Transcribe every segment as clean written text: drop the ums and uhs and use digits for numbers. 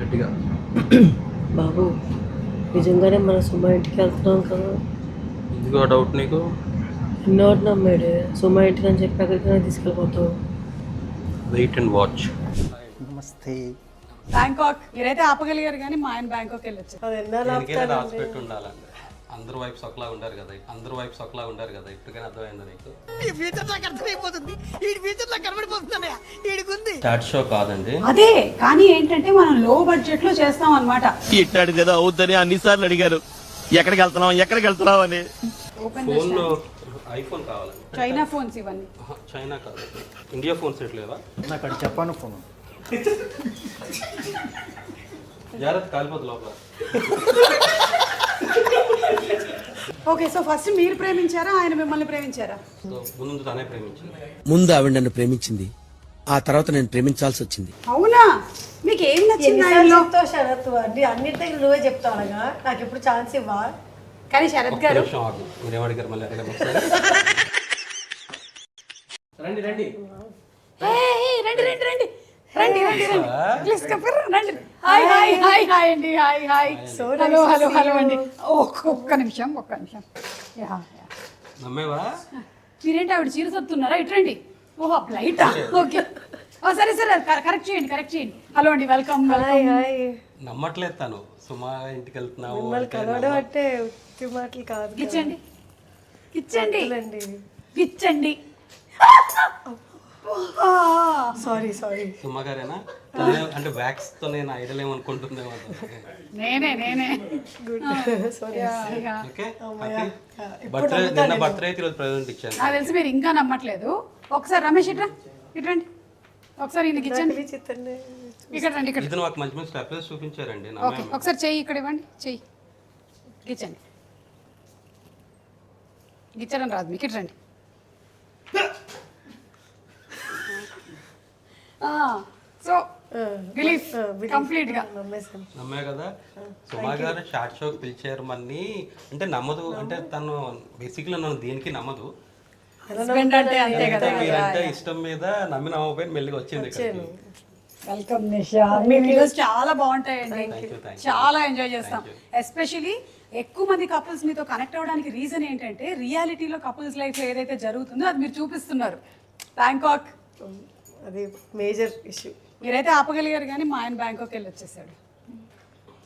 గట్టిగా. బాబు నిజంగానే మన సుమ ఇంటికి వెళ్తున్నాం కదా. ఎందుకు ఆ డౌట్ నీకు? ఎన్నోటి నమ్మాడు సుమ ఇంటికి అని చెప్పి ఎక్కడికైనా తీసుకెళ్ళిపోతావు. Wait and watch. నమస్తే. బ్యాంకాక్ మీరైతే ఆపగలిగారు కానీ మా ఆయన బ్యాంకాక్ వెళ్ళొచ్చు. అది ఎన్నాళ్ళు దేనికైనా రాసి పెట్టి ఉండాలండి. అందరు వైఫ్స్ ఒకలా ఉంటారు కదా, ఇప్పటికైనా అర్థమైందా నీకు? ఈ ఫ్యూచర్ నాకు అర్థమైపోతుంది. ఈ ఫ్యూచర్ నాకు కనబడిపోతుందన్నయ్య. ఈడికుంది. చాట్ షో కాదండి. అదే కానీ ఏంటంటే మనం లో బడ్జెట్ లో చేస్తాం అన్నమాట. ఇట్టాడు కదా అవుద్దని అన్నిసార్లు అడిగారు. ఎక్కడికి వెళ్తున్నావు అని. ఓపెన్ ఫోన్ లో ఐఫోన్ కావాలండి. చైనా ఫోన్స్ ఇవన్నీ. చైనా కాదు, ఇండియా ఫోన్స్ ఎట్లేవా? నాకు అక్కడ చెప్పాను ఫోన్. జాగ్రత్త, కాలిపోతుంది లోపల. ఓకే సో ఫస్ట్ మీరు ప్రేమించారా ఆయన మిమ్మల్ని ప్రేమించారా? సో ముందు తనే ప్రేమించింది. ముందు ఆవిడ నన్ను ప్రేమించింది, ఆ తర్వాత నేను ప్రేమించాల్సి వచ్చింది. అవునా? మీకు ఏం నచ్చింది ఆయనలో? చెప్తావు శరత్ అన్ని అన్నింటికి నువ్వే చెప్తావు అనగా నాకు ఎప్పుడు ఛాన్స్ ఇవ్వా. కానీ శరత్ గారు నిమిషం ఆగు. మీరేం అడిగారు మళ్ళీ అడగండి ఒకసారి. రండి రండి. రండి రండి రండి రండి రండి రండి ప్లీజ్ కపర్ రండి. హాయ్ హాయ్ హాయ్ హాయ్ అండి. Hi hi. Hello hello hello అండి. ఒక్క నిమిషం యా నమ్మేవా? మీరేంటి ఆవిడ చీర సత్తున్నారా? ఇటు రండి. ఓహో ఫ్లైట్ ఓకే. సరే సరే కరెక్ట్ చేయండి. హలో అండి, వెల్కమ్ వెల్కమ్. నమ్మట్లేదు తను. సుమా ఇంటికి వెళ్తున్నావు మిమ్మల్ని కలవడం అంటే ఉత్తి మాటలు కాదు. కిచ్చండి కిచ్చండి. సారీ సుమా గారేనా? తనే అంటే వ్యాక్స్ తో నేను ఐడల్ ఏమనుకుంటుందేమో. నేనే ఓకే. బర్త్డే నిన్న బర్త్డే అయితే ఈరోజు ప్రెజెంట్ ఇచ్చాను. నాకు తెలిసి మీరు ఇంకా నమ్మట్లేదు. ఒకసారి రమేష్ ఇట్రండి ఒకసారి ఈయనకి ఇచ్చండి. ఇక్కడ రండి. ఇక్కడ ఇది నాకు మంచి మంచి స్టెప్స్ చూపించారండి. ఓకే ఒకసారి చెయ్యి ఇక్కడ ఇవ్వండి. చెయ్యి గిచ్చండి. గిచ్చడం రాదు మీకు. ఇటు రండి. సో బిలీఫ్ కంప్లీట్ గా నమ్మే కదా. సుమా గారు షార్ట్ షోకి పిలిచారు మన్ని అంటే నమ్మదు. అంటే తను బేసిక్లీ నన్ను దేనికి నమ్మదు. హస్బెండ్ అంటే అంతే కదా. మీరంటే ఇష్టం మీద నమ్మి నమ్మకపోయిన మెల్లిగా వచ్చింది ఇక్కడికి. వెల్కమ్ నిషా. మీ వీడియోస్ చాలా బాగుంటాయండి. Thank you. చాలా ఎంజాయ్ చేస్తాం. ఎస్పెషలీ ఎక్కువ మంది కపుల్స్ మీతో కనెక్ట్ అవ్వడానికి రీజన్ ఏంటంటే రియాలిటీలో కపుల్స్ లైఫ్ లో ఏదైతే జరుగుతుందో అది మీరు చూపిస్తున్నారు. బ్యాంకాక్ అది మేజర్ ఇష్యూ. మీరైతే ఆపగలిగారు కానీ మా ఆయన బ్యాంకాక్ వెళ్ళి వచ్చేసాడు.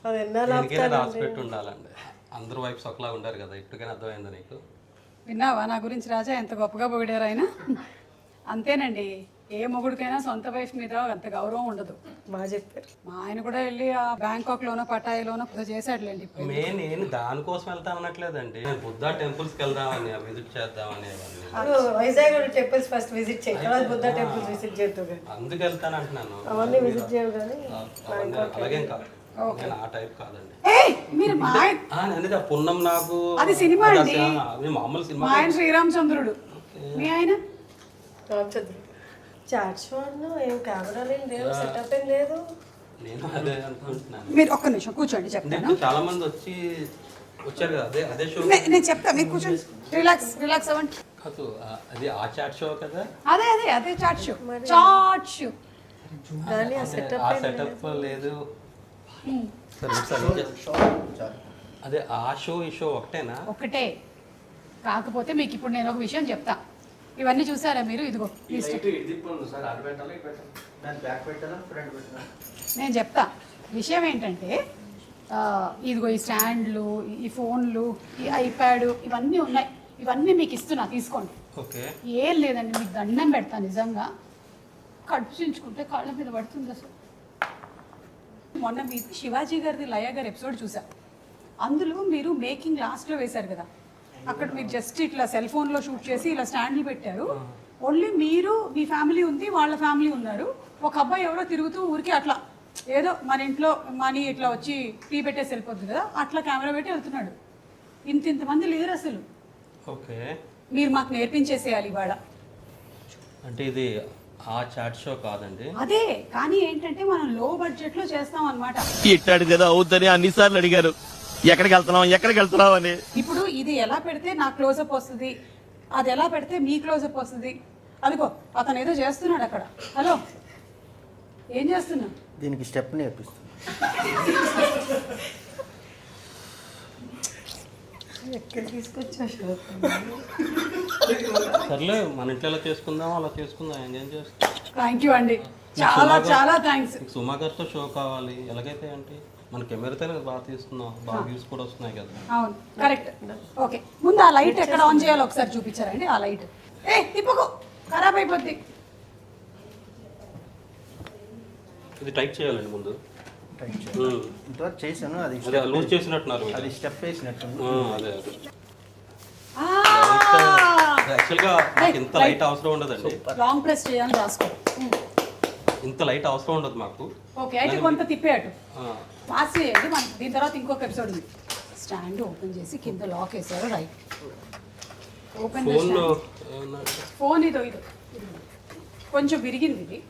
అది ఎన్నాళ్ళు దేనికైనా రాసి పెట్టి ఉండాలండి. అందరు వైఫ్స్ ఒకలా ఉంటారు కదా, ఇప్పటికైనా అర్థమైందా నీకు? విన్నావా నా గురించి రాజా ఎంత గొప్పగా పొగిడారు ఆయన? అంతేనండి, ఏ మొగుడికైనా సొంత వైఫ్ మీద అంత గౌరవం ఉండదు. బాగా చెప్పారు. మా ఆయన కూడా వెళ్ళి ఆ బ్యాంకాక్ లోనో పటాయిలోనో చేశాడులేండి. నేను దానికోసం వెళ్తా అనట్లేదండి. నేను బుద్ధ టెంపుల్స్ కి వెళ్దామని, విజిట్ చేద్దామని. వైజాగ్ టెంపుల్స్ ఫస్ట్ విజిట్ చేయి, తర్వాత బుద్ధ టెంపుల్స్ విజిట్ చేద్దాం. అందుకు వెళ్తాను అంటున్నాను. అవన్నీ విజిట్ చేయవు కానీ అలాగేం కాదు, నేను ఆ టైప్ కాదండి. మీరు మా అనేది ఆ పుణ్యం నాకు. అది సినిమా అండి, మామూలు సినిమా. మా ఆయన శ్రీరామచంద్రుడు, మీ ఆయన రామచంద్రుడు. చాట్ షో అన్నా ఏం కెమెరాలు ఏం లేవు, సెటప్ ఏం లేదు. నేను అదే అనుకుంటున్నాను. మీరు ఒక్క నిమిషం కూర్చోండి చెప్తాను. చాలా మంది వచ్చారు కదా, అదే షో. నేను చెప్తా, మీరు కూర్చోండి. రిలాక్స్ అవ్వండి. కాదు, అది ఆ చాట్ షో కదా. అదే చాట్ షో. కానీ ఆ ఆ సెటప్ లేదు. అదే ఆ షో ఈ షో ఒకటేనా? ఒకటే. కాకపోతే మీకు ఇప్పుడు నేను ఒక విషయం చెప్తా. ఇవన్నీ చూసారా మీరు? ఇదిగో నేను చెప్తా విషయం ఏంటంటే, ఇదిగో ఈ స్టాండ్లు, ఈ ఫోన్లు, ఈ ఐప్యాడ్ ఇవన్నీ ఉన్నాయి. ఇవన్నీ మీకు ఇస్తున్నా, తీసుకోండి. ఓకే. ఏం లేదండి, మీకు దండం పెడతా. నిజంగా కడుపు చించుకుంటే కాళ్ళ మీద పడుతుంది అసలు. మొన్న మీకు శివాజీ గారిది లయ గారి ఎపిసోడ్ చూసా. అందులో మీరు మేకింగ్ లాస్ట్లో వేశారు కదా, అక్కడ మీరు జస్ట్ ఇట్లా సెల్ ఫోన్లో షూట్ చేసి ఇలా స్టాండ్లు పెట్టారు. ఓన్లీ మీరు, మీ ఫ్యామిలీ ఉంది, వాళ్ళ ఫ్యామిలీ ఉన్నారు. ఒక అబ్బాయి ఎవరో తిరుగుతూ ఊరికి అట్లా ఏదో మన ఇంట్లో మనీ ఇట్లా వచ్చి టీ పెట్టేసి వెళ్ళిపోతుంది కదా, అట్లా కెమెరా పెట్టి వెళ్తున్నాడు. ఇంతమంది లేరు అసలు. ఓకే. మీరు మాకు నేర్పించేసేయాలి ఇవాళ. అంటే ఇది ఆ చాట్ షో కాదండి. అదే కానీ ఏంటంటే మనం లో బడ్జెట్ లో చేస్తాం అన్నమాట. ఇట్టాడు కదా అవుద్దని అన్నిసార్లు అడిగారు. ఎక్కడికి వెళ్తున్నావు అని. ఇప్పుడు ఇది ఎలా పెడితే నా క్లోజప్ వస్తుంది, అది ఎలా పెడితే మీ క్లోజప్ వస్తుంది. అదిగో అతను ఏదో చేస్తున్నాడు అక్కడ. హలో, ఏం చేస్తున్నా? దీనికి స్టెప్ నేర్పిస్తుంది. ఎక్కడ తీసుకొచ్చా సర్లే మన ఇంట్లో ఎలా చేసుకుందాం అలా చేసుకుందాం, ఎంజాయ్ చేస్తాం. థ్యాంక్ యూ అండి, చాలా చాలా థ్యాంక్స్. నీకు సుమా గారితో షో కావాలి, ఎలాగైతే ఏంటి మన కెమెరాతో బాగా తీస్తున్నాం, బాగా వ్యూస్ కూడా వస్తున్నాయి కదా. అవును కరెక్ట్. ఓకే, ముందు ఆ లైట్ ఎక్కడ ఆన్ చేయాలో ఒకసారి చూపించారండి. ఆ లైట్ తిప్పకు, ఖరాబ్ అయిపోద్ది. ఇది టైట్ చేయాలండి ముందు. ఇంతవరకు చేశాను, అది అదే లూజ్ చేసినట్టున్నారు మీరు. అది స్టెప్ వేసినట్టు. అదే అదే యాక్చువల్గా నాకు ఇంత లైట్ అవసరం ఉండదండి, లాంగ్ ప్రెస్ చేయాలని రాసుకో. ఇంత లైట్ అవసరం ఉండదు మాకు. ఓకే, అయితే కొంత తిప్పేయటు ఆ, పాస్ చేయండి. మన దీని తర్వాత ఇంకొక ఎపిసోడ్ ఉంది. స్టాండ్ ఓపెన్ చేసి కింద లాక్ వేసారు. రైట్, ఓపెన్ ఫోన్ ఫోన్ ఇదో కొంచెం విరిగింది ఇది.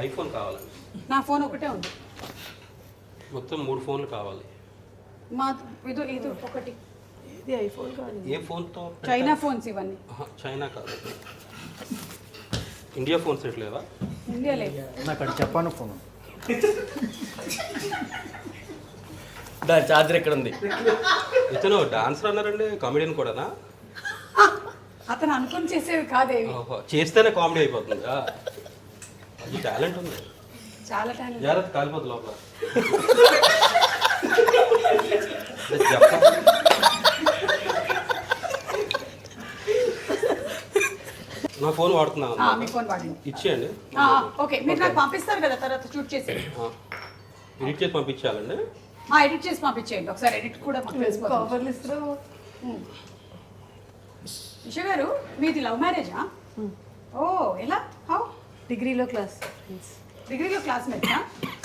ఐఫోన్ కావాలండి. నా ఫోన్ ఒకటే ఉంది. మొత్తం 3 ఫోన్లు కావాలి. మా ఇది ఒకటి. ఇది ఐఫోన్ కాదు, ఏ ఫోన్తో? చైనా ఫోన్స్ ఇవన్నీ. చైనా కాదు, ఇండియా ఫోన్ సెట్ లేవా? ఇండియా లేదు. నాకు అది జపాన్ ఫోన్. దాని ఛార్జర్ ఎక్కడ ఉంది? ఇతను డాన్సర్ అన్నారండి, కామెడియన్ కూడానా? అతను అనుకుని చేసేవి కాదేవి. ఓహో, చేస్తేనే కామెడీ అయిపోతుందా? అది టాలెంట్ ఉంది. చాలా టాలెంట్. జాగ్రత్త, కాలిపోద్దు లోపల. నా ఫోన్ వాడుతున్నాను, మీ ఫోన్ వాడండి. ఇచ్చేయండి. ఓకే, మీరు నాకు పంపిస్తారు కదా తర్వాత షూట్ చేసి. ఎడిట్ చేసి పంపించాలండి. ఎడిట్ చేసి పంపించేయండి ఒకసారి. ఎడిట్ కూడా మాకు తెలిసిపోతుంది. కవర్లు ఇస్తున్నావు. నిషా గారు, మీది లవ్ మ్యారేజా? ఓ, ఎలా? హౌ? డిగ్రీలో క్లాస్ ఫ్రెండ్స్, డిగ్రీలో క్లాస్మేట్సా?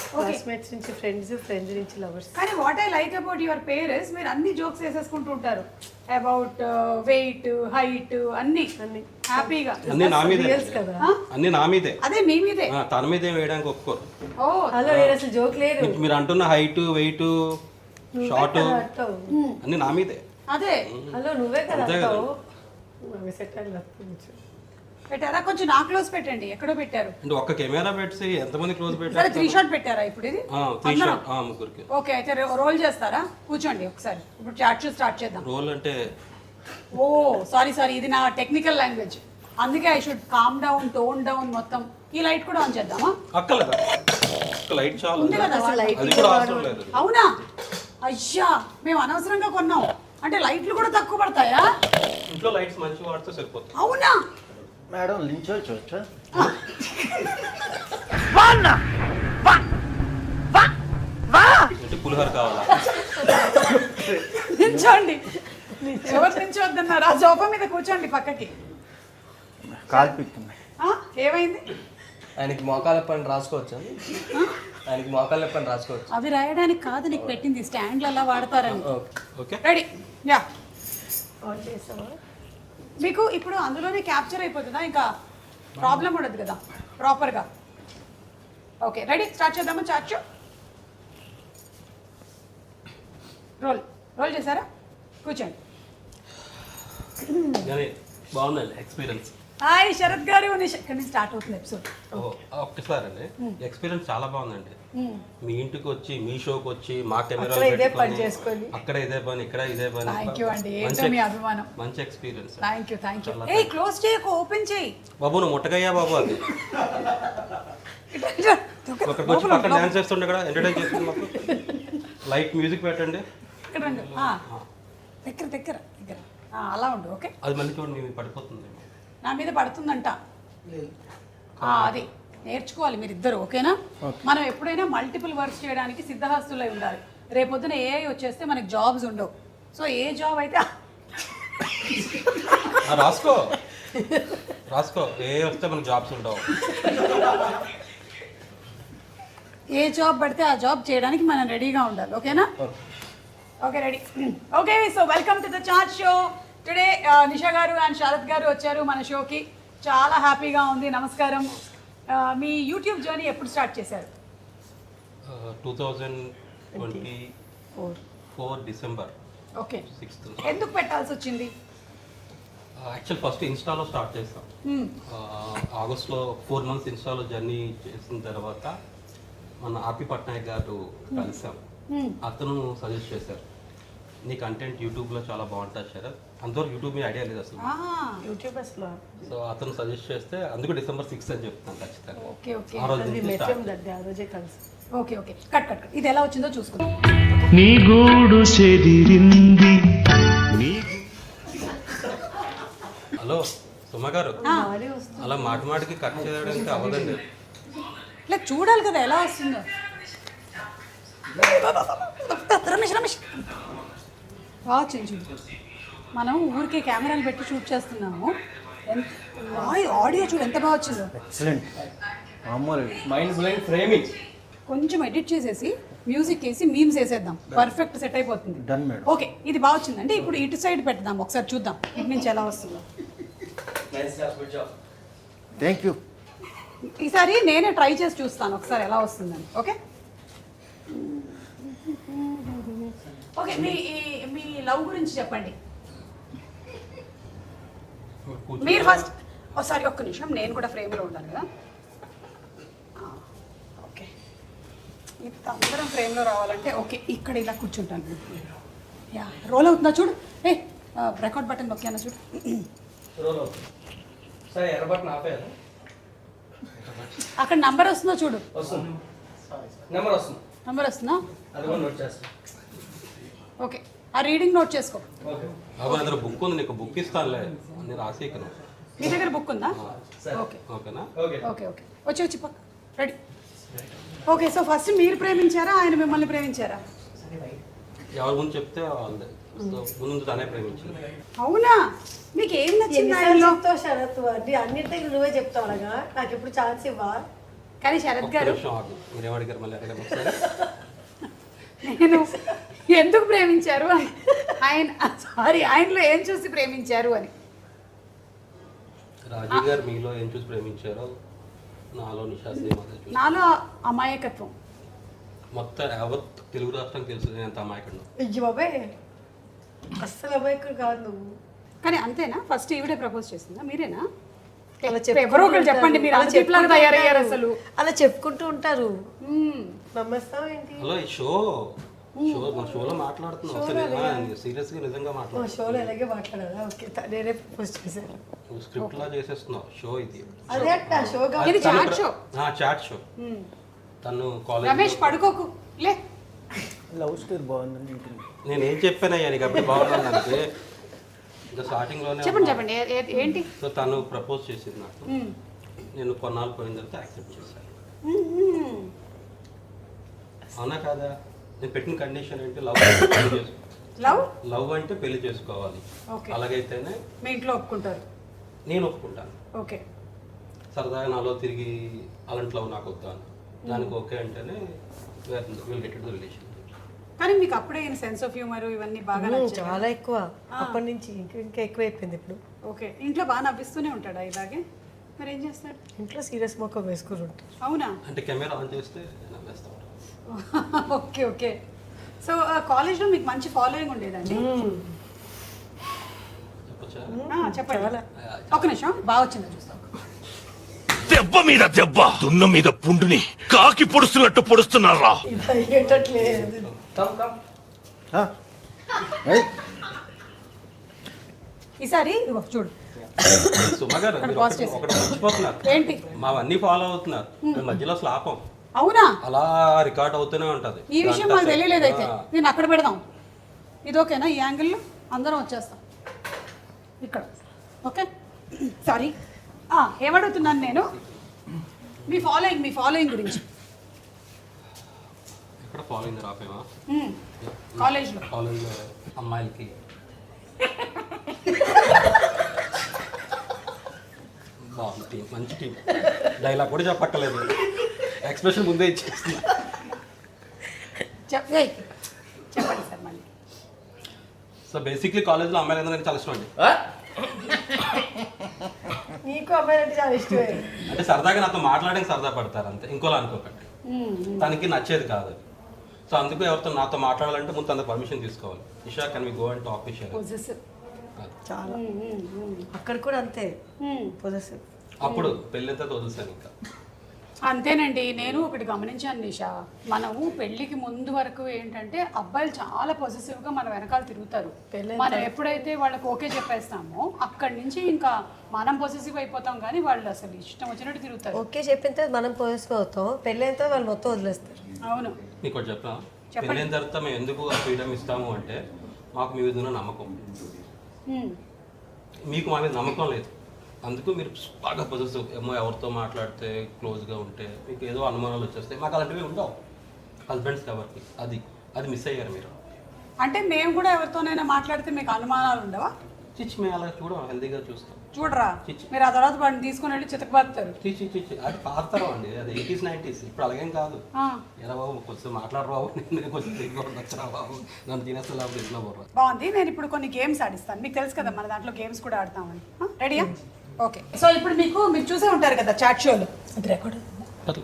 ఓకే, క్లాస్మేట్స్ నుంచి ఫ్రెండ్స్, ఫ్రెండ్స్ నుంచి లవర్స్. కానీ what I like about your parents, మీరు అన్ని జోక్స్ వేసేసుకుంటూ ఉంటారు అబౌట్ వెయిట్, హైట్, అన్ని హ్యాపీగా. అన్ని నా మీదే, రియల్స్ కదా. అన్ని నా మీదే. అదే మీ మీదే. తన మీదే వేయడానికి ఒప్పుకోరు. ఓ, హలో, నేను అసలు జోక్ లేదు. మీరు అంటున్న హైట్, వెయిట్, షార్ట్ అన్ని నా మీదే. అదే హలో, నువ్వే కదా అంతే కదా. అంటావు. అవి సెట్ అయ్యి పెట్టారా? కొంచెం నా క్లోజ్ పెట్టండి. ఎక్కడో పెట్టారు. అంటే ఒక్క కెమెరా పెట్టి ఎంతమంది క్లోజ్ సరే, పెట్టారు? 3 షాట్ పెట్టారా ఇప్పుడు ఇది? 3 షాట్, ముగ్గురికి. ఓకే, అయితే రోల్ చేస్తారా? కూర్చోండి ఒకసారి. ఇప్పుడు చాట్ స్టార్ట్ చేద్దాం. రోల్ అంటే ఓ సారీ, ఇది నా టెక్నికల్ లాంగ్వేజ్, అందుకే I should calm down, tone down మొత్తం. ఈ లైట్ కూడా ఆన్ చేద్దామా? అక్కర్లేదా? ఒక్క లైట్ చాలు, ఉంది కదా అసలు లైట్. అది కూడా అవసరం లేదు. అవునా? అయ్యా, మేము అనవసరంగా కొన్నాం. అంటే లైట్లు కూడా తక్కువ పడతాయా? ఇంట్లో లైట్స్ మంచిగా వాడితే సరిపోతుంది. అవునా? మేడం లించోచ్చా? అంటే పులిహోర కావాలా? నిల్చోండి. ఎవరు నిల్చోవద్దన్నారు? ఆ సోఫా మీద కూర్చోండి పక్కకి. కాలు పిక్తున్నాయి. ఏమైంది? ఆయనకి మోకాల పని రాసుకోవచ్చు. ఆయనకి మోకాల పని రాసుకోవచ్చు. అవి రాయడానికి కాదు నీకు పెట్టింది, స్టాండ్లు అలా వాడతారని. Okay, ready? యా, ఆన్ చేసావా? మీకు ఇప్పుడు అందులోనే క్యాప్చర్ అయిపోతుందా? ఇంకా ప్రాబ్లం ఉండదు కదా ప్రాపర్గా? Okay, ready? స్టార్ట్ చేద్దామా? చాచు రోల్ చేశారా? కూర్చోండి. కానీ బాగుందండి ఎక్స్పీరియన్స్. హాయ్ శరత్ గారు, ఇక్కడ నుంచి స్టార్ట్ అవుతుంది ఎపిసోడ్. ఒక్కసారి అండి, ఎక్స్పీరియన్స్ చాలా బాగుందండి. మీ ఇంటికి వచ్చి, మీ షోకి వచ్చి, మా కెమెరా అక్కడ ఇదే పని చేసుకొని, అక్కడ ఇదే పని, ఇక్కడ ఇదే పని. థ్యాంక్ యూ అండి, ఏంటో మీ అభిమానం. మంచి experience. Thank you. A close చేయకు, ఓపెన్ చేయి బాబు. నువ్వు ముట్టకయ్యా బాబు. అది ఒకరికి వచ్చి పక్కన డాన్స్ చేస్తుండే కదా, ఎంటర్టైన్ చేస్తుంది మాకు. లైట్ మ్యూజిక్ పెట్టండి. ఇక్కడ రండి. దగ్గర అలా ఉండు. ఓకే, అది మళ్ళీ చూడండి, మీకు పడిపోతుంది. నా మీద పడుతుందంట. అది నేర్చుకోవాలి మీరిద్దరు, ఓకేనా? మనం ఎప్పుడైనా మల్టిపుల్ వర్క్స్ చేయడానికి సిద్ధహస్తులై ఉండాలి. రేపొద్దున ఏఐ వచ్చేస్తే మనకి జాబ్స్ ఉండవు. సో ఏ జాబ్ అయితే రాసుకో, ఏ వస్తే మనకి జాబ్స్ ఉండవు. ఏ జాబ్ పడితే ఆ జాబ్ చేయడానికి మనం రెడీగా ఉండాలి, ఓకేనా? Okay, ready. Okay, so welcome to the chat show. Today Nisha గారు అండ్ శరత్ గారు వచ్చారు మన షోకి. చాలా హ్యాపీగా ఉంది. నమస్కారం. మీ యూట్యూబ్ జర్నీ ఎప్పుడు స్టార్ట్ చేశారు? 2024 డిసెంబర్ ఓకే, 6th. ఎందుకు పెట్టాల్సి వచ్చింది? యాక్చువల్ ఫస్ట్ ఇన్స్టాలో స్టార్ట్ చేస్తాం. ఆగస్ట్లో 4 months ఇన్స్టాలో జర్నీ చేసిన తర్వాత మన ఆర్పి పట్నాయక్ గారు కలిసాం. అతను సజెస్ట్ చేశారు నీ కంటెంట్ యూట్యూబ్లో చాలా బాగుంటుంది శరత్. అంతవరకు యూట్యూబ్ మీద ఐడియా లేదు అసలు. యూట్యూబర్స్లో సో అతను సజెస్ట్ చేస్తే అందుకు December 6 అని చెప్తాను ఖచ్చితంగా. ఓకే ఓకే ఆ రోజు నుంచి మెట్రం start. దద్ది ఆ రోజే కలిసి. Okay okay cut cut cut. ఇది ఎలా వచ్చిందో చూసుకుందాం. నీ గూడు చెదిరింది. హలో సుమ గారు, భారీ వస్తుంది. అలా మాటికి కట్ చేయడానికి అవ్వదండి. ఇలా చూడాలి కదా ఎలా వస్తుందో. రమేష్ రమేష్ వచ్చింది చూడు. మనం ఊరికే కెమెరాలు పెట్టి షూట్ చేస్తున్నాము. ఆడియో చూడు ఎంత బాగా వచ్చిందో. ఎక్సలెంట్. మామూలు మైండ్ బ్లోయింగ్ ఫ్రేమింగ్. కొంచెం ఎడిట్ చేసేసి మ్యూజిక్ వేసి మీమ్స్ వేసేద్దాం. పర్ఫెక్ట్ సెట్ అయిపోతుంది. Done madam. ఓకే ఇది బాగా వచ్చిందంటే ఇప్పుడు ఇటు సైడ్ పెడదాం. ఒకసారి చూద్దాం ఇటు నుంచి ఎలా వస్తుందో. Nice job, good job. Thank you. ఈసారి నేనే ట్రై చేసి చూస్తాను ఒకసారి ఎలా వస్తుందని. ఓకే ఓకే మీ లవ్ గురించి చెప్పండి. మీరు ఫస్ట్ ఒకసారి ఒక్క నిమిషం నేను కూడా ఫ్రేమ్లో ఉండాలి కదా. ఓకే ఇప్పుడు అందరం ఫ్రేమ్లో రావాలంటే ఓకే ఇక్కడ ఇలా కూర్చుంటాను. యా రోల్ అవుతుందా చూడు. ఏ రికార్డ్ బటన్ నొక్కాను చూడు. రోల్ అవుతుంది. సరే ఎర్ర బటన్ ఆపేయాలి. అక్కడ నంబర్ వస్తుందో చూడు. వస్తుంది. నెంబర్ వస్తుంది. నంబర్ వస్తుందా? అది కూడా నోట్ చేస్తాను. ఓకే ఆ రీడింగ్ నోట్ చేసుకో. ఓకే. అప్పుడు అందులో బుక్ ఉంది, నీకు బుక్ ఇస్తానులే అని రాసి ఇక్కడ. మీ దగ్గర బుక్ ఉందా? సరే. ఓకే ఓకేనా? ఓకే. ఓకే ఓకే వచ్చి పక్క రెడీ. ఓకే సో ఫస్ట్ మీరు ప్రేమించారా ఆయన మిమ్మల్ని ప్రేమించారా? ఎవరి ముందు చెప్తే వాళ్ళదే. సో ముందు తనే ప్రేమించింది. అవునా? మీకు ఏం నచ్చింది ఎన్నిసార్లు ఆయనలో? చెప్తావు శరత్? అన్నిటికీ నువ్వే చెప్తావు అలాగా. నాకు ఎప్పుడు ఛాన్స్ ఇవ్వా? కానీ శరత్ ఒక్క గారు నిమిషం ఆగు. మీరేం అడిగారు మళ్ళీ అడగండి ఒకసారి. నేను ఎందుకు ప్రేమించారు అని ఆయన సారీ ఆయనలో ఏం చూసి ప్రేమించారు అని. రాజీవ్ గారు మీలో ఏం చూసి ప్రేమించారో నాలో నిషా సేమ్ అదే చూసి. నాలో అమాయకత్వం. మొత్తం యావత్ తెలుగు రాష్ట్రానికి తెలుసు నేను ఎంత అమాయకుడు. అయ్యో బాబాయ్, అస్సలు అమాయకుడు కాదు నువ్వు. కానీ అంతేనా? ఫస్ట్ ఈవిడే ప్రపోజ్ చేసిందా మీరేనా? అలా ఎవరో ఒకరు చెప్పండి. మీరు అలా అంత చెప్పులాగా తయారయ్యారు అసలు. అలా చెప్పుకుంటూ ఉంటారు. మ్మ్. నమ్మస్తావు ఏంటి? హలో ఈ షో మన షోలో మాట్లాడుతున్నావు అసలు సీరియస్గా నిజంగా మా మాట్లాడు. షోలో ఎలాగే మాట్లాడాలా? ఓకే నేనే ప్రపోజ్ చేశాను. నువ్వు స్క్రిప్ట్ లా చేసేస్తున్నావు షో ఇది. అదే అట్ట షో కాదు. ఇది చాట్ షో. Chat show. తను రమేష్ కాలేజ్ పడుకోకు లే. లవ్ స్టోరీ బాగుందండి. నేను ఏం చెప్పానయ్యా నీకు అప్పుడు బాగున్నాను దానికి. ఇంకా స్టార్టింగ్లోనే చెప్పండి చెప్పండి ఏంటి? సో తను ప్రపోజ్ చేసింది నాకు. మ్మ్. నేను కొన్నాళ్ళు పోయిన తర్వాత యాక్సెప్ట్ చేశాను. మ్మ్. అవునా కాదా? నేను పెట్టిన కండిషన్ ఏంటి? లవ్ లవ్ అంటే పెళ్లి చేసుకోవాలి. ఓకే. అలాగైతేనే మీ ఇంట్లో ఒప్పుకుంటారు. నేను ఒప్పుకుంటాను. ఓకే సరదాగా నాలో తిరిగి అలాంటి లవ్ నాకు వద్దాను. దానికి ఓకే అంటేనే will get it the relation. కానీ మీకు అప్పుడే సెన్స్ ఆఫ్ హ్యూమర్ ఇవన్నీ బాగా నచ్చాయి. చాలా ఎక్కువ. అప్పటి నుంచి ఇంకా ఎక్కువ అయిపోయింది ఇప్పుడు. ఓకే ఇంట్లో బాగా నవ్విస్తూనే ఉంటాడా ఇలాగే? మరి ఏం చేస్తాడు? ఇంట్లో సీరియస్ మొక్క వేసుకుని ఉంటారు. అవునా? అంటే కెమెరా ఆన్ చేస్తే నవ్వేస్తా ఉంటాను. ఓకే ఓకే సో కాలేజ్లో మీకు మంచి ఫాలోయింగ్ ఉండేదండి. చెప్పచ్చా? చెప్పండి ఒక నిమిషం బాగా వచ్చిందో చూస్తాం. దెబ్బ మీద దెబ్బ, దున్న మీద పుండుని కాకి పొడుస్తున్నట్టు పొడుస్తున్నారా? ఇది అయ్యేటట్లేదు. Come come. ఈసారి ఇదిగో చూడు. సుమ గారు మీరు pause చేసి. ఒకటి మర్చిపోతున్నారు. ఏంటి? మావన్నీ ఫాలో అవుతున్నారు. మేము మధ్యలో స్లాపం అవునా? అలా రికార్డ్ అవుతూనే ఉంటది. ఈ విషయం మాకు తెలియలేదు. అయితే నేను అక్కడ పెడదాం. ఇది ఓకేనా? ఈ యాంగిల్లో అందరం వచ్చేస్తాం ఇక్కడ. ఓకే సారీ ఏమడుగుతున్నాను నేను మీ ఫాలోయింగ్ గురించి. ఎక్కడ ఫాలోయింగ్ రాపేమా? కాలేజ్లో కాలేజ్లో అమ్మాయిలకి బాగుంది టీం, మంచి టీం. డైలాగ్ కూడా చెప్పక్కర్లేదు, ఎక్స్ప్రెషన్ ముందే ఇచ్చేస్తుంది. చెప్పండి సార్ మళ్ళీ. సో బేసిక్లీ కాలేజ్లో అమ్మాయిలు అందరూ చాలా ఇష్టం అండి. నీకు అమ్మాయి అంటే చాలా ఇష్టమే. అంటే సరదాగా నాతో మాట్లాడడానికి సరదా పడతారు అంతే, ఇంకోలా అనుకోకండి. తనకి నచ్చేది కాదు. సో అందుకు ఎవరితో నాతో మాట్లాడాలంటే ముందు తన పర్మిషన్ తీసుకోవాలి. Isha can we go and talk విషయం. చాలా అక్కడ కూడా అంతే పొజెసివ్. అప్పుడు పెళ్ళితో వదిలేసాను ఇంకా. అంతేనండి. నేను ఒకటి గమనించాను నిషా, మనము పెళ్లికి ముందు వరకు ఏంటంటే అబ్బాయిలు చాలా పొసెసివ్గా మన వెనకాల తిరుగుతారు. మనం ఎప్పుడైతే వాళ్ళకి ఓకే చెప్పేస్తామో అక్కడి నుంచి ఇంకా మనం పొసెసివ్ అయిపోతాం, కానీ వాళ్ళు అసలు ఇష్టం వచ్చినట్టు తిరుగుతారు. ఓకే చెప్పిన తర్వాత మనం పొజిటివ్ అవుతాం, పెళ్ళైన తర్వాత వాళ్ళు మొత్తం వదిలేస్తారు. అవును. మీకు ఒకటి చెప్పనా, పెళ్ళైన తర్వాత మేము ఎందుకు ఆ ఫ్రీడమ్ ఇస్తాము అంటే మాకు మీ మీద ఉన్న నమ్మకం, మీకు మా మీద నమ్మకం లేదు. అందుకు మీరు బాగా పొజిటివ్ ఏమో ఎవరితో మాట్లాడితే క్లోజ్గా ఉంటే మీకు ఏదో అనుమానాలు వచ్చేస్తాయి. మాకు అలాంటివి ఉండవు హస్బెండ్స్ ఎవరికి. అది మిస్ అయ్యారు మీరు. అంటే మేము కూడా ఎవరితోనైనా మాట్లాడితే మీకు అనుమానాలు ఉండవా? చిచ్చి మేము అలా చూడం, హెల్దీగా చూస్తాం. చూడరా, మీరు ఆ తర్వాత వాడిని తీసుకుని వెళ్ళి చితకబాస్తారు. చిచ్చి అది పాతరం అండి, అది 80s 90s. ఇప్పుడు అలాగేం కాదు. ఎలా బాబు కొంచెం మాట్లాడరు బాబు, నేను కొంచెం తిరిగి ఉండొచ్చురా బాబు, నన్ను తినేస్తా లేకపోతే ఇంట్లో పోరా. బాగుంది. నేను ఇప్పుడు కొన్ని గేమ్స్ ఆడిస్తాను. మీకు తెలుసు కదా మన దాంట్లో గేమ్స్ కూడా ఆడతామని. రెడీయా? ఓకే. సో ఇప్పుడు మీరు చూసే ఉంటారు కదా చాట్ షోలు. అది రికార్డ్ కాదు,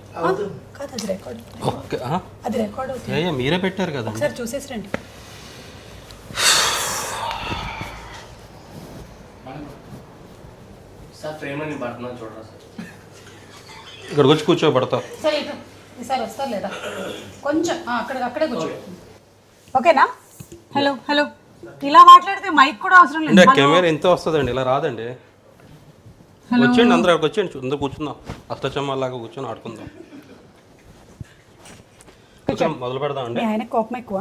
అది రికార్డ్. ఓకే, అది రికార్డ్ అవుతుంది. మీరే పెట్టారు కదా. ఒకసారి చూసేసి రండి. సార్ ఫ్రేమ్ అని పడుతున్నాను చూడరా సార్. ఇక్కడికి వచ్చి కూర్చోబెడతా. సరే ఇటు ఈసారి వస్తారు లేదా కొంచెం అక్కడే కూర్చో. ఓకేనా? హలో హలో, ఇలా మాట్లాడితే మైక్ కూడా అవసరం లేదు. కెమెరా ఎంత వస్తుందండి, ఇలా రాదండి. వచ్చేయండి అందరూ, అక్కడికి వచ్చేయండి, అందరూ కూర్చుందాం, అష్టచమ్మలాగా కూర్చొని ఆడుకుందాం. మొదలు పెడదాం అండి. ఆయన కోపం ఎక్కువ,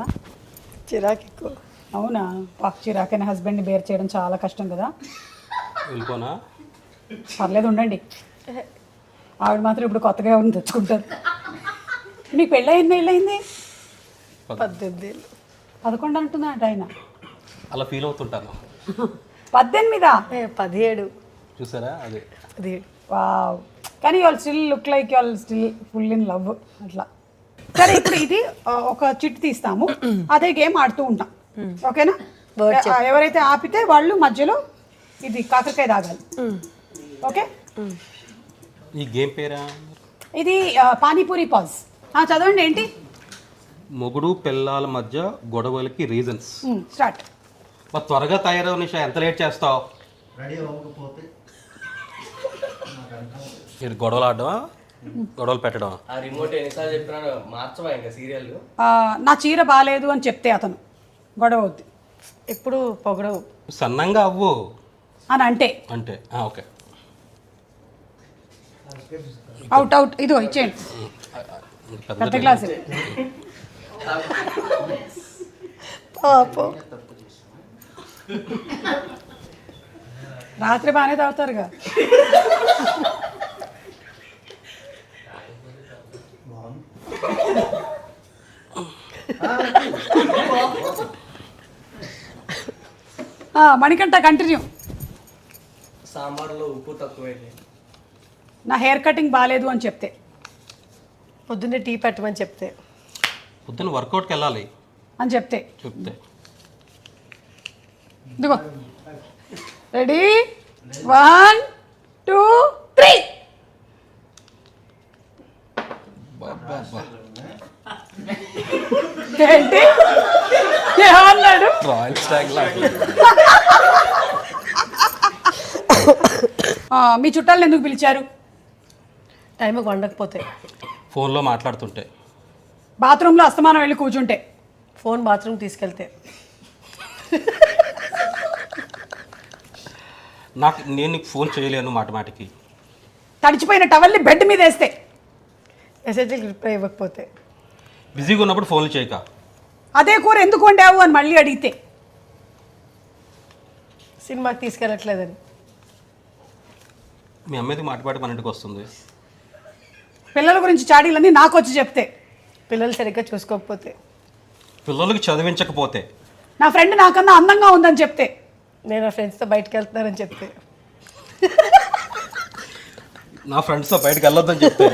చిరాకు ఎక్కువ. అవునా? చిరాకైన హస్బెండ్ని బేర్ చేయడం చాలా కష్టం కదా. వెళ్ళిపోనా? పర్లేదు ఉండండి. ఆవిడ మాత్రం ఇప్పుడు కొత్తగా ఎవరిని తెచ్చుకుంటారు. మీకు పెళ్ళి ఎన్ని ఏళ్ళు అయింది? 18 ఏళ్ళు. 11 అంటున్నాడు ఆయన. అలా ఫీల్ అవుతుంటాను. 18? 17. చూసారా? అదే 17. వావ్. కానీ you all still look like you all still full in love అట్లా. సరే, ఇప్పుడు ఇది ఒక చిట్టు తీస్తాము, అదే గేమ్ ఆడుతూ ఉంటాం. ఓకేనా? ఎవరైతే ఆపితే వాళ్ళు మధ్యలో ఇది కాకరకాయ తాగాలి. ఓకే? ఈ గేమ్ పేరా? ఇది పానీపూరి పాజ్. చదవండి. ఏంటి? మొగుడు పిల్లల మధ్య గొడవలకి రీజన్స్. స్టార్ట్. మరి త్వరగా తయారవు నిషా, ఎంత లేట్ చేస్తావు? మీరు గొడవలు ఆడవా, గొడవలు పెట్టడం? ఆ రిమోట్ ఎన్నిసార్లు చెప్పినా మార్చవా ఇంకా సీరియల్? నా చీర బాగాలేదు అని చెప్తే అతను గొడవ అవుద్ది. ఎప్పుడు పొగడవు. సన్నంగా అవ్వు అని అంటే ఓకే. Out out. ఇదిగో ఇచ్చేయండి, పెద్ద గ్లాస్. పాపం. రాత్రి బాగానే తాగుతారుగా. మణికంఠ కంటిన్యూ. సాంబార్లో ఉప్పు తక్కువైంది. నా హెయిర్ కటింగ్ బాగాలేదు అని చెప్తే. పొద్దున్నే టీ పెట్టమని చెప్తే. పొద్దున్న వర్కౌట్కి వెళ్ళాలి అని చెప్తే. ఇదిగో రెడీ, 1 2 3. ఏంటి ఏమన్నాడు? మీ చుట్టాలను ఎందుకు పిలిచారు? టైంకి వండకపోతే. ఫోన్లో మాట్లాడుతుంటే. బాత్రూంలో అస్తమానం వెళ్ళి కూర్చుంటే. ఫోన్ బాత్రూమ్ తీసుకెళ్తే. నేను నీకు ఫోన్ చేయలేను మాటిమాటికి. తడిచిపోయిన టవల్ని బెడ్ మీద వేస్తే. మెసేజ్కి రిప్లై ఇవ్వకపోతే. బిజీగా ఉన్నప్పుడు ఫోన్లు చేయక. అదే కూర ఎందుకు వండావు అని మళ్ళీ అడిగితే. సినిమాకి తీసుకెళ్ళట్లేదని. మీ అమ్మేది మాటిపాటి మన ఇంటికి వస్తుంది. పిల్లల గురించి చాడీలన్నీ నాకు వచ్చి చెప్తే. పిల్లలు సరిగ్గా చూసుకోకపోతే. పిల్లలకి చదివించకపోతే. నా ఫ్రెండ్ నాకన్నా అందంగా ఉందని చెప్తే. నేను నా ఫ్రెండ్స్తో బయటకు వెళ్తున్నానని చెప్తే. నా ఫ్రెండ్స్తో బయటకు వెళ్ళొద్దని చెప్తే.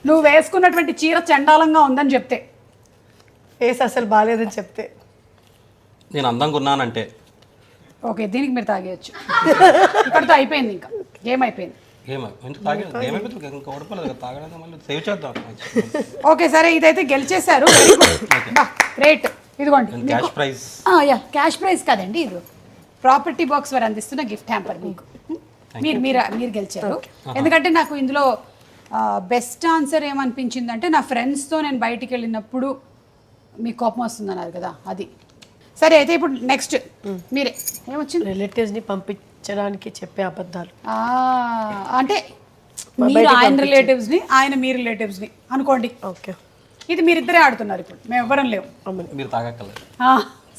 నువ్వు వేసుకున్నటువంటి చీర చండాలంగా ఉందని చెప్తే. ఫేస్ అసలు బాగాలేదని చెప్తే. నేను అందంగా ఉన్నానంటే. ఓకే, దీనికి మీరు తాగేయచ్చు. ఇక్కడితో అయిపోయింది, ఇంకా గేమ్ అయిపోయింది. ఓకే సరే, ఇదైతే గెలిచేశారు. గ్రేట్. ఇదిగోండి క్యాష్ ప్రైజ్. క్యాష్ ప్రైజ్ కాదండి, ఇది ప్రాపర్టీ బాక్స్ వారు అందిస్తున్న గిఫ్ట్ హ్యాంపర్ మీకు. మీరు మీరు మీరు గెలిచారు. ఎందుకంటే నాకు ఇందులో బెస్ట్ ఆన్సర్ ఏమనిపించిందంటే నా ఫ్రెండ్స్తో నేను బయటికి వెళ్ళినప్పుడు మీకు కోపం వస్తుందన్నారు కదా, అది. సరే అయితే ఇప్పుడు నెక్స్ట్ మీరే ఏమొచ్చింది? రిలేటివ్స్ని పంపించడానికి చెప్పే అబద్ధాలు. అంటే మీరు ఆయన రిలేటివ్స్ని, ఆయన మీ రిలేటివ్స్ని అనుకోండి. ఓకే, ఇది మీరిద్దరే ఆడుతున్నారు ఇప్పుడు, మేము ఎవ్వరం లేవు. మీరు తాగక్కర్లేదు.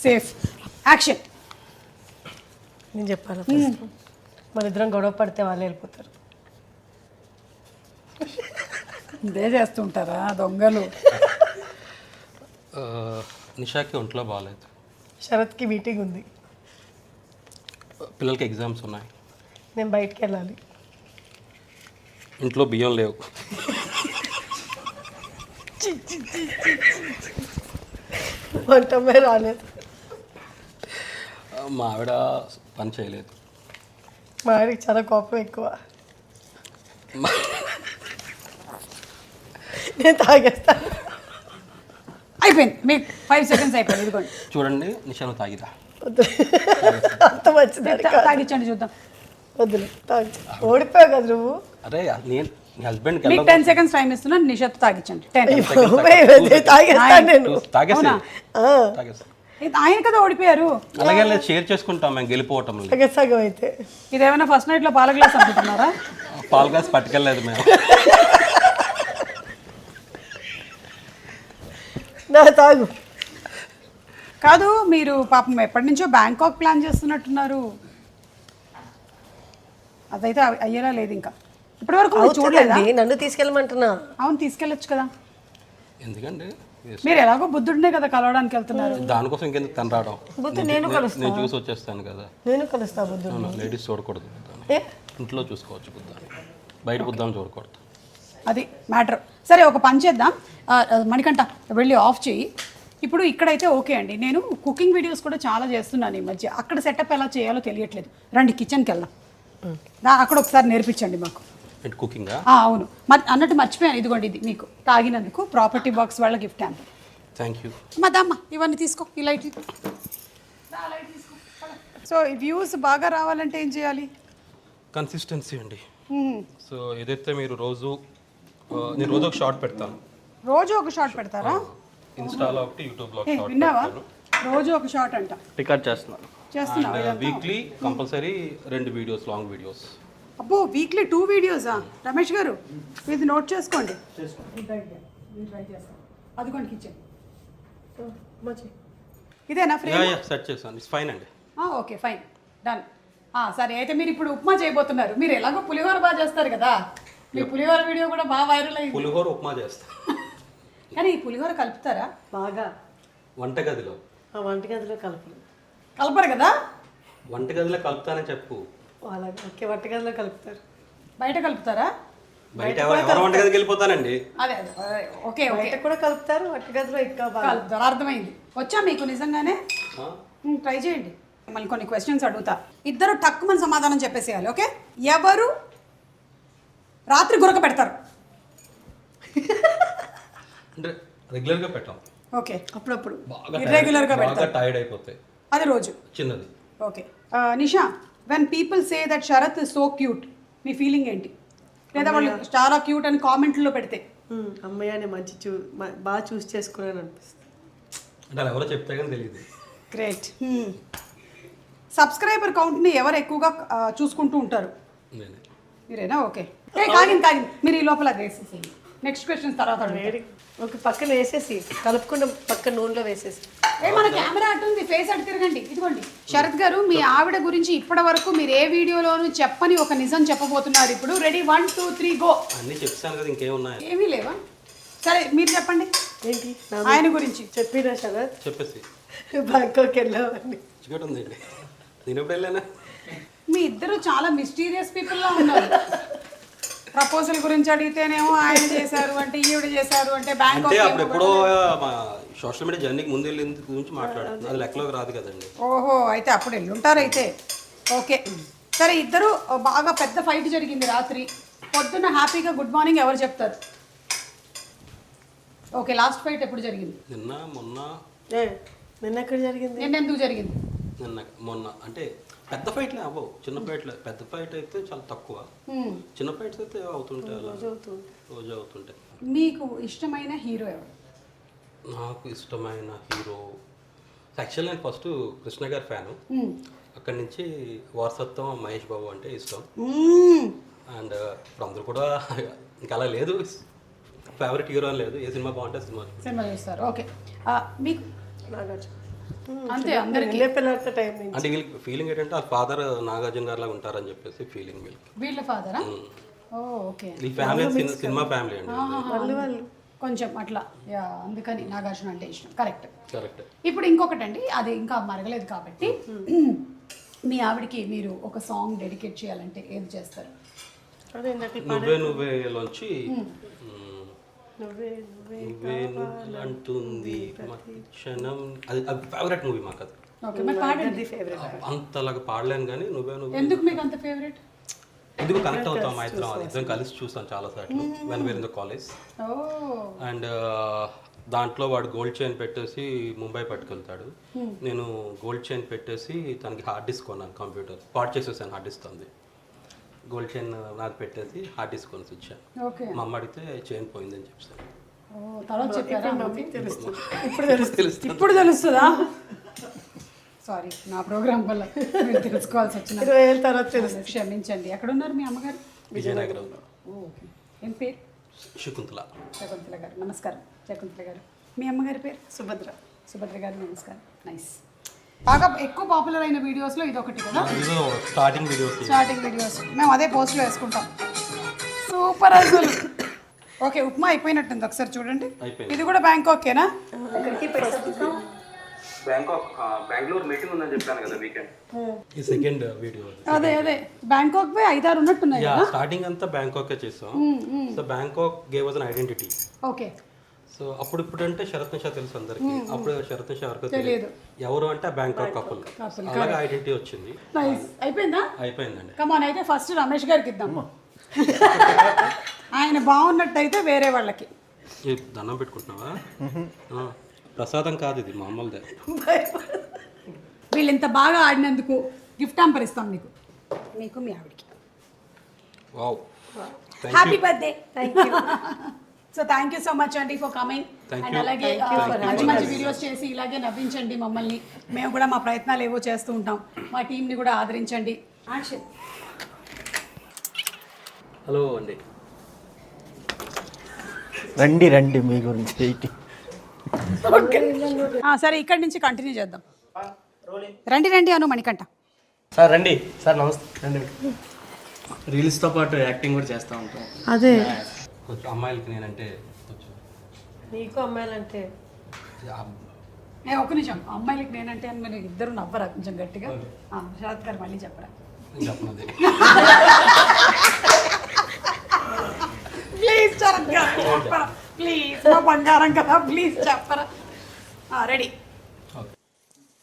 సేఫ్. యాక్షన్. నేను చెప్పాను ఫస్ట్. మన ఇద్దరం గొడవ పడితే వాళ్ళు వెళ్ళిపోతారు. ఇదే చేస్తుంటారా దొంగలు? నిషాకి ఒంట్లో బాగాలేదు, శరత్కి మీటింగ్ ఉంది, పిల్లలకి ఎగ్జామ్స్ ఉన్నాయి, నేను బయటికి వెళ్ళాలి, ఇంట్లో బియ్యం లేవు, వంటమే రాలేదు, మా ఆవిడ పని చేయలేదు, మా ఆవిడకి చాలా కోపం ఎక్కువ, నేను తాగేస్తాను. అయిపోయింది, మీకు 5 seconds అయిపోయింది. ఇదిగోండి చూడండి నిషాను తాగిదా. అంత మంచిది తాగించండి చూద్దాం. వద్దులే, ఓడిపోయావు కదా నువ్వు. అరే నేను మీ హస్బెండ్కి మీకు 10 seconds టైం ఇస్తున్నాను, నిషత్ తాగించండి. 10. తాగేస్తాను నేను. తాగేసి ఆయన కదా ఓడిపోయారు. అలాగే లేదు, షేర్ చేసుకుంటాం మేము గెలిపోవటం లేదు. సగం అయితే ఇదేమైనా ఫస్ట్ నైట్లో పాల గ్లాస్ అనుకుంటున్నారా? పాల గ్లాస్ పట్టుకెళ్ళలేదు మేము. నా తాగు. కాదు, మీరు పాపం ఎప్పటి నుంచో బ్యాంకాక్ ప్లాన్ చేస్తున్నట్టున్నారు. అదైతే అయ్యేలా లేదు ఇంకా. ఇప్పటి వరకు చూడలేదా? నన్ను తీసుకెళ్ళమంటున్నా. అవును, తీసుకెళ్ళొచ్చు కదా. ఎందుకంటే మీరు ఎలాగో బుద్ధుడినే కదా కలవడానికి వెళ్తున్నారు. దానికోసం ఇంకెందుకు తను రావడం? నేను నేను చూసి వచ్చేస్తాను కదా. నేను కలుస్తా బుద్ధుడు. లేడీస్ చూడకూడదు బుద్ధాన్ని, ఇంట్లో చూసుకోవచ్చు బుద్ధాన్ని, బయట బుద్ధాన్ని చూడకూడదు. అది మ్యాటర్. సరే ఒక పని చేద్దాం, మణికంఠ వెళ్ళి ఆఫ్ చేయి. ఇప్పుడు ఇక్కడైతే ఓకే అండి, నేను కుకింగ్ వీడియోస్ కూడా చాలా చేస్తున్నాను ఈ మధ్య. అక్కడ సెటప్ ఎలా చేయాలో తెలియట్లేదు. రండి కిచెన్కి వెళ్దాం, అక్కడ ఒకసారి నేర్పించండి మాకు. కుకింగా? అవును, అన్నట్టు మర్చిపోయాను. ఇదిగోండి, ఇది మీకు తాగినందుకు ప్రాపర్టీ బాక్స్ వాళ్ళ గిఫ్ట్ హ్యాండ్. Thank you. మదమ్మ ఇవన్నీ తీసుకో, ఈ లైట్ తీసుకో. సో ఈ వ్యూస్ బాగా రావాలంటే ఏం చేయాలి? కన్సిస్టెన్సీ అండి. సో ఏదైతే మీరు నేను రోజు ఒక షార్ట్ పెడతాను. రోజు ఒక షార్ట్ పెడతారా? ఇన్స్టాలో ఒకటి, యూట్యూబ్లో ఒక షార్ట్ విన్నావా? పెడతాను. రోజు ఒక షార్ట్ అంట. రికార్డ్ చేస్తున్నాను. చేస్తున్నావా? Weekly compulsory 2 videos, long videos. అబ్బో, వీక్లీ 2 వీడియోసా? రమేష్ గారు ఇది నోట్ చేసుకోండి. అదిగోండి కిచెన్. ఇదేనా ఫ్రేమ్? సెట్ చేస్తాను, ఇట్స్ ఫైన్ అండి. Okay fine, done. సరే అయితే మీరు ఇప్పుడు ఉప్మా చేయబోతున్నారు. మీరు ఎలాగో పులిహోర బాగా చేస్తారు కదా, మీ పులిహోర వీడియో కూడా బాగా వైరల్ అయింది. పులిహోర ఉప్మా చేస్తా. కానీ ఈ పులిహోర కలుపుతారా? బాగా వంటగదిలో. ఆ వంటగదిలో కలపరు. కలపరు కదా? వంటగదిలో కలుపుతానని చెప్పు. అలాగే ఓకే, వంటగదిలో కలుపుతారు. బయట కలుపుతారా? బయట ఎవరు వంటగదికి వెళ్ళిపోతానండి. అదే ఓకే ఓకే, బయట కూడా కలుపుతారు, వంటగదిలో ఇంకా బాగా కలుపుతారు. అర్థమైంది. వచ్చా మీకు నిజంగానే? ట్రై చేయండి. మళ్ళీ కొన్ని క్వశ్చన్స్ అడుగుతా, ఇద్దరు టక్కుమని సమాధానం చెప్పేసేయాలి. ఓకే, ఎవరు రాత్రి గురక పెడతారు? అంటే రెగ్యులర్గా పెట్టాం. ఓకే, అప్పుడప్పుడు బాగా ఇర్రెగ్యులర్గా బాగా పెడతారు. టైర్డ్ అయిపోతే అది రోజు చిన్నది. Okay. Nisha, when people say that Sharath is so cute, మీ ఫీలింగ్ ఏంటి? లేదా వాళ్ళు చాలా క్యూట్ అని కామెంట్లో పెడితే? అమ్మయ్య నేను బాగా చూస్ చేసుకున్నాను అనిపిస్తుంది. అంటే అలా ఎవరో చెప్తే కానీ తెలియదు. గ్రేట్. సబ్స్క్రైబర్ కౌంట్ని ఎవరు ఎక్కువగా చూసుకుంటూ ఉంటారు? నేనే. మీరేనా? ఓకే. కాగింది మీరు ఈ లోపల వేసేసేయండి. నెక్స్ట్ క్వశ్చన్స్ తర్వాత అడుగుతాను. ఓకే, పక్కన వేసేసి కలుపుకుండా పక్కన నూనెలో వేసేసి. మన కెమెరా అటుంది, ఫేస్ అటు తిరగండి. ఇదిగోండి, శరత్ గారు మీ ఆవిడ గురించి ఇప్పటి వరకు మీరు ఏ వీడియోలోనూ చెప్పని ఒక నిజం చెప్పబోతున్నారు. ఇప్పుడు రెడీ, 1 2 3 గో. అన్నీ చెప్తాను కదా, ఇంకేమున్నాయి? ఏమీ లేవా? సరే మీరు చెప్పండి ఏంటి ఆయన గురించి. చెప్పినా శరత్, చెప్పేసి. బ్యాంకాక్ వెళ్ళామని. చికెట్ ఉందండి, నేను ఎప్పుడు వెళ్ళానా? మీ ఇద్దరు చాలా మిస్టీరియస్ పీపుల్లా ఉన్నారు. ప్రపోజల్ గురించి అడిగితేనేమో ఆయన చేశారు అంటే, ఈవిడ చేశారు అంటే, బ్యాంక్ అంటే అప్పుడు ఎప్పుడో మా సోషల్ మీడియా జర్నీకి ముందు వెళ్ళిన గురించి మాట్లాడుతుంది, అది లెక్కలోకి రాదు కదండి. ఓహో, అయితే అప్పుడు వెళ్ళుంటారు అయితే. ఓకే సరే, ఇద్దరు బాగా పెద్ద ఫైట్ జరిగింది రాత్రి. పొద్దున్న హ్యాపీగా గుడ్ మార్నింగ్ ఎవరు చెప్తారు? ఓకే, లాస్ట్ ఫైట్ ఎప్పుడు జరిగింది? నిన్న మొన్న. నిన్న ఎక్కడ జరిగింది? నిన్న ఎందుకు జరిగింది? నిన్న మొన్న అంటే పెద్ద ఫైట్లే అవ్వవు, చిన్న ఫైట్లే. పెద్ద ఫైట్ అయితే చాలా తక్కువ, చిన్న ఫైట్స్ అయితే అవుతుంటాయి, అలా రోజు అవుతుంటాయి. మీకు ఇష్టమైన హీరో ఎవరు? నాకు ఇష్టమైన హీరో యాక్చువల్ నేను ఫస్ట్ కృష్ణ గారి ఫ్యాను, అక్కడి నుంచి వారసత్వం మహేష్ బాబు అంటే ఇష్టం. అండ్ ఇప్పుడు అందరూ కూడా ఇంకా అలా లేదు, ఫేవరెట్ హీరో అని లేదు, ఏ సినిమా బాగుంటే సినిమా చూస్తారు. ఓకే, మీకు నాగార్జున అంతే అందరికి పిల్లలతో టైం నుంచి అంటే వీళ్ళకి ఫీలింగ్ ఏంటంటే వాళ్ళ ఫాదర్ నాగార్జున గారిలా ఉంటారని చెప్పేసి ఫీలింగ్ వీళ్ళకి. వీళ్ళ ఫాదరా? ఓకే, ఈ ఫ్యామిలీ సినిమా ఫ్యామిలీ అండి. వాళ్ళు కొంచెం అట్లా అందుకని నాగార్జున అంటే ఇష్టం. కరెక్ట్. కరెక్ట్. ఇప్పుడు ఇంకొకటి అండి, అది ఇంకా మరగలేదు కాబట్టి మీ ఆవిడకి మీరు ఒక సాంగ్ డెడికేట్ చేయాలంటే ఏది చేస్తారు? అదే ఇందాక నువ్వే నువ్వేలోంచి నువ్వే నువ్వే నువ్వే నువ్వు అంటుంది క్షణం, అది ఫేవరెట్ మూవీ మాకు. అది ఓకే, మరి పాడండి. అంతలాగా పాడలేను కానీ నువ్వే నువ్వు ఎందుకు మీకు అంత ఫేవరెట్? ఎందుకు కనెక్ట్ అవుతాం మా ఇద్దరం కలిసి చూసాం చాలా సార్లు when were in the college. And దాంట్లో వాడు గోల్డ్ చైన్ పెట్టేసి ముంబై పట్టుకెళ్తాడు, నేను గోల్డ్ చైన్ పెట్టేసి తనకి హార్డ్ డిస్క్ కొన్నాను, కంప్యూటర్ పాట్ చేసేసాను, హార్డ్ డిస్క్ ఉంది, గోల్డ్ చైన్ నాకు పెట్టేసి హార్డ్ డిస్క్ కొనేసి ఇచ్చాను. ఓకే, మా అమ్మ అడిగితే చైన్ పోయిందని చెప్పాను. తర్వాత చెప్పారా? తెలుస్తుంది ఇప్పుడు తెలుస్తుందా? సారీ, నా ప్రోగ్రామ్ వల్ల మీరు తెలుసుకోవాల్సి వచ్చిన 20 ఏళ్ళ తర్వాత తెలుస్తుంది. క్షమించండి. ఎక్కడున్నారు మీ అమ్మగారు? విజయనగరం. ఓకే, ఏం పేరు? శకుంతల. శకుంతల గారు, నమస్కారం. శకుంతల గారు, మీ అమ్మగారి పేరు? సుభద్ర. సుభద్ర గారు, నమస్కారం. నైస్. బాగా ఎక్కువ పాపులర్ అయిన వీడియోస్లో ఇది ఒకటి కదా, స్టార్టింగ్ వీడియోస్. స్టార్టింగ్ వీడియోస్ మేము అదే పోస్ట్లో వేసుకుంటాం. సూపర్ అసలు. ఓకే, ఉప్మా అయిపోయినట్టుంది, ఒకసారి చూడండి. ఇది కూడా బ్యాంకాకేనా? బ్యాంకాక్ బెంగళూరు మీటింగ్ ఉందని చెప్పాను కదా వీకెండ్. ఈ సెకండ్ వీడియో అదే బ్యాంకాక్ పోయి 5-6 ఉన్నట్టున్నాయి కదా. స్టార్టింగ్ అంతా బ్యాంకాకే చేసాం. So Bangkok gave us an identity. Okay, so ఇప్పుడు అంటే శరత్ నిషా తెలుసు అందరికి, అప్పుడు శరత్ నిషా ఎవరికి తెలియదు ఎవరు అంటే బ్యాంకాక్ కపుల్, అలాగే ఐడెంటిటీ వచ్చింది. నైస్. అయిపోయిందా? అయిపోయిందండి. కమాన్, అయితే ఫస్ట్ రమేష్ గారికి ఇద్దాం. ఆయన బాగున్నట్టయితే వేరే వాళ్ళకి దండం పెట్టుకుంటున్నావా? ప్రసాదం కాదు, ఇది మామూలుదే. వీళ్ళు ఇంత బాగా ఆడినందుకు గిఫ్ట్ హ్యాంపర్ ఇస్తాం మీకు, మీకు మీ ఆవిడకి. Wow, happy birthday. So thank you so much అండి ఫర్ కమింగ్. అండ్ అలాగే మంచి మంచి వీడియోస్ చేసి ఇలాగే నవ్వించండి మమ్మల్ని. మేము కూడా మా ప్రయత్నాలు ఏవో చేస్తూ ఉంటాం, మా టీంని కూడా ఆదరించండి. యాక్షన్. హలో అండి. రండి రండి, మీ గురించి సరే, ఇక్కడి నుంచి కంటిన్యూ చేద్దాం. రండి రండి అను మణికంఠ. సార్ రండి. సార్ నమస్తే. రండి. రీల్స్తో పాటు యాక్టింగ్ కూడా చేస్తూ ఉంటాం. అదే కొంచెం అమ్మాయిలకి నేనంటే కొంచెం. నీకు అమ్మాయిలంటే ఒక్క నిమిషం, అమ్మాయిలకి నేనంటే అని మీరు ఇద్దరు నవ్వరా కొంచెం గట్టిగా? శరత్ గారు మళ్ళీ చెప్పరా? చెప్పనది. ప్లీజ్ శరత్ గారు చెప్పరా, ప్లీజ్, మా బంగారం కదా, ప్లీజ్ చెప్పరా. Ready,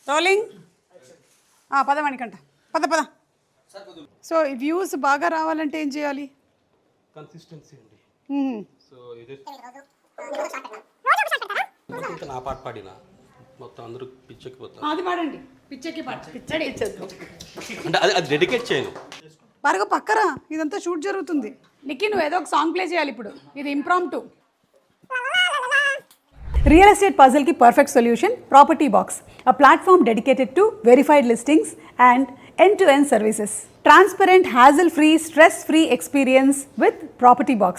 rolling. పద మణికంఠ, పద. సో ఈ వ్యూస్ బాగా రావాలంటే ఏం చేయాలి? కన్సిస్టెన్సీ అండి. సో ఇది ఇంకా నా పాట పాడినా మొత్తం అందరూ పిచ్చెక్కిపోతారు. అది పాడండి, పిచ్చెక్కి పాట. అంటే అది డెడికేట్ చేయను. బాగా పక్కరా, ఇదంతా షూట్ జరుగుతుంది. నిక్కి, నువ్వు ఏదో ఒక సాంగ్ ప్లే చేయాలి ఇప్పుడు, ఇది ఇంప్రాంప్టు. రియల్ ఎస్టేట్ పజిల్ కి perfect solution property box, a platform dedicated to verified listings and end-to-end services. Transparent, hassle-free, stress-free experience with Property Box.